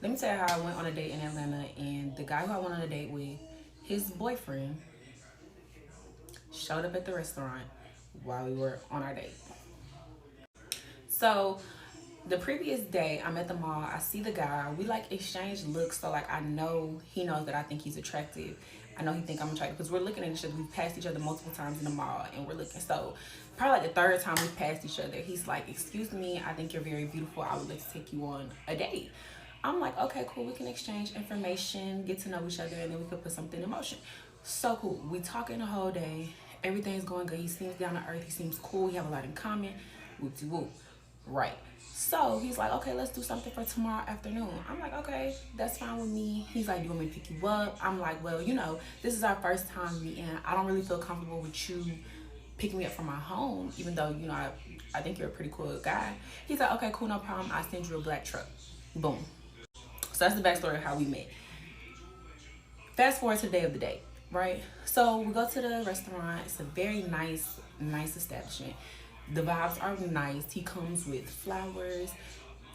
Let me tell you how I went on a date in Atlanta, and the guy who I went on a date with, his boyfriend showed up at the restaurant while we were on our date. So the previous day, I'm at the mall. I see the guy. We like exchange looks, so like I know he knows that I think he's attractive. I know he think I'm attractive because we're looking at each other. We've passed each other multiple times in the mall, and we're looking. So probably like the third time we've passed each other, he's like, "Excuse me, I think you're very beautiful. I would like to take you on a date." I'm like, "Okay, cool. We can exchange information, get to know each other, and then we could put something in motion." So cool. We talking the whole day. Everything's going good. He seems down to earth. He seems cool. We have a lot in common. Whoop de whoop. Right. So he's like, "Okay, let's do something for tomorrow afternoon." I'm like, "Okay, that's fine with me." He's like, "Do you want me to pick you up?" I'm like, "Well, this is our first time meeting. I don't really feel comfortable with you picking me up from my home, even though, I think you're a pretty cool guy." He's like, "Okay, cool, no problem. I'll send you a black truck." Boom. So that's the backstory of how we met. Fast forward to the day of the date, right? So we go to the restaurant. It's a very nice establishment. The vibes are nice. He comes with flowers.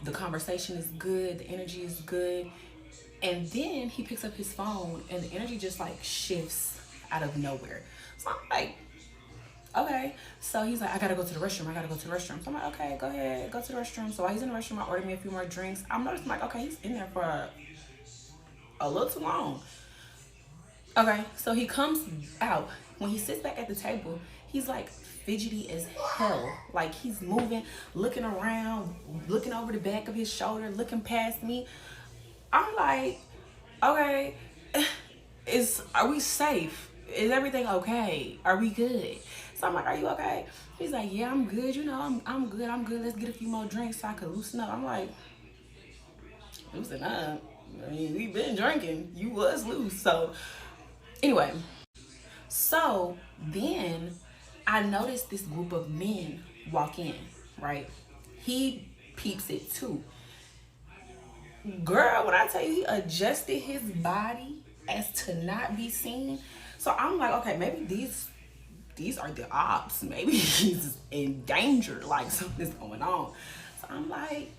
The conversation is good. The energy is good. And then he picks up his phone and the energy just like shifts out of nowhere. So I'm like, okay. So he's like, "I gotta go to the restroom. I gotta go to the restroom." So I'm like, "Okay, go ahead, go to the restroom." So while he's in the restroom, I ordered me a few more drinks. I'm noticing like, okay, he's in there for a little too long. Okay, so he comes out. When he sits back at the table, he's like fidgety as hell. Like he's moving, looking around, looking over the back of his shoulder, looking past me. I'm like, okay, are we safe? Is everything okay? Are we good? So I'm like, "Are you okay?" He's like, "Yeah, I'm good. I'm good. I'm good. Let's get a few more drinks so I could loosen up." I'm like, "Loosen up? I mean, we've been drinking. You was loose." So anyway, so then I noticed this group of men walk in, right? He peeps it too. Girl, when I tell you he adjusted his body as to not be seen. So I'm like, okay, maybe these are the ops. Maybe he's in danger, like something's going on. So I'm like,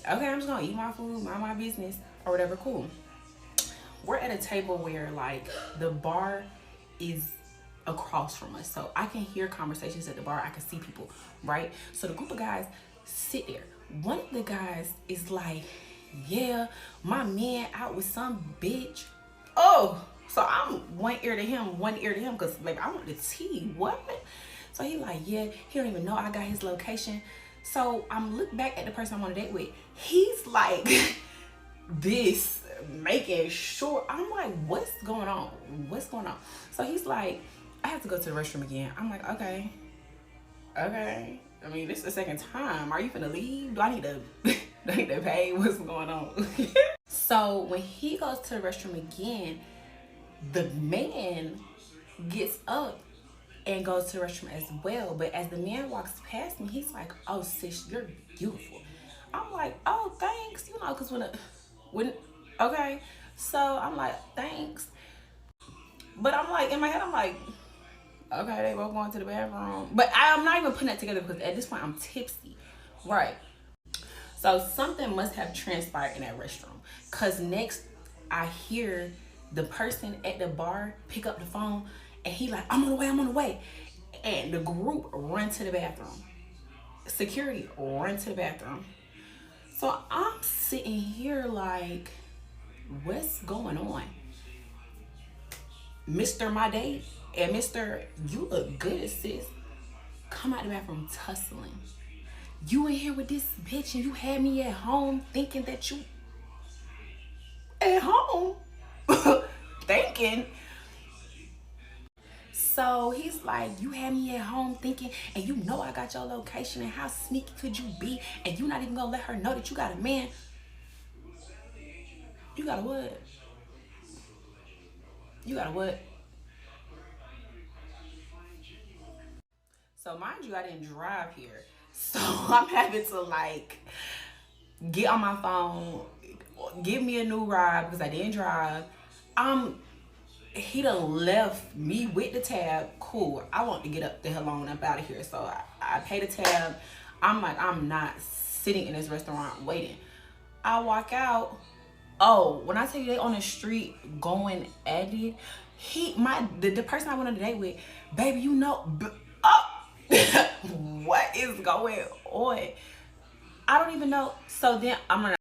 okay, I'm just gonna eat my food, mind my business, or whatever, cool. We're at a table where like the bar is across from us. So I can hear conversations at the bar. I can see people, right? So the group of guys sit there. One of the guys is like, "Yeah, my man out with some bitch." Oh, so I'm one ear to him, one ear to him, because like I want the tea. What? So he like, "Yeah, he don't even know I got his location." So I'm look back at the person I'm on a date with. He's like this, making sure. I'm like, what's going on? What's going on? So he's like, "I have to go to the restroom again." I'm like, okay. Okay. I mean, this is the second time. Are you finna leave? Do I need to do I need to pay? What's going on? So when he goes to the restroom again, the man gets up and goes to the restroom as well. But as the man walks past me, he's like, "Oh sis, you're beautiful." I'm like, "Oh, thanks." Because when okay. So I'm like, "Thanks." But I'm like, in my head, I'm like, okay, they both going to the bathroom. But I'm not even putting that together because at this point I'm tipsy. Right. So something must have transpired in that restroom. Cause next I hear the person at the bar pick up the phone and he like, I'm on the way. And the group run to the bathroom. Security run to the bathroom. So I'm sitting here like, what's going on? Mr. My Date and Mr. You look good, sis, come out the bathroom tussling. "You in here with this bitch and you had me at home thinking that you at home." Thinking. So he's like, "You had me at home thinking, and you know I got your location, and how sneaky could you be? And you not even gonna let her know that you got a man." You got a what? You got a what? So mind you, I didn't drive here. So I'm having to like get on my phone, give me a new ride because I didn't drive. He done left me with the tab. Cool. I want to get up the hell on up out of here. So I pay the tab. I'm like, I'm not sitting in this restaurant waiting. I walk out. Oh, when I tell you they on the street going at it, the person I went on a date with, baby, you know, what is going on? I don't even know. So then I'm gonna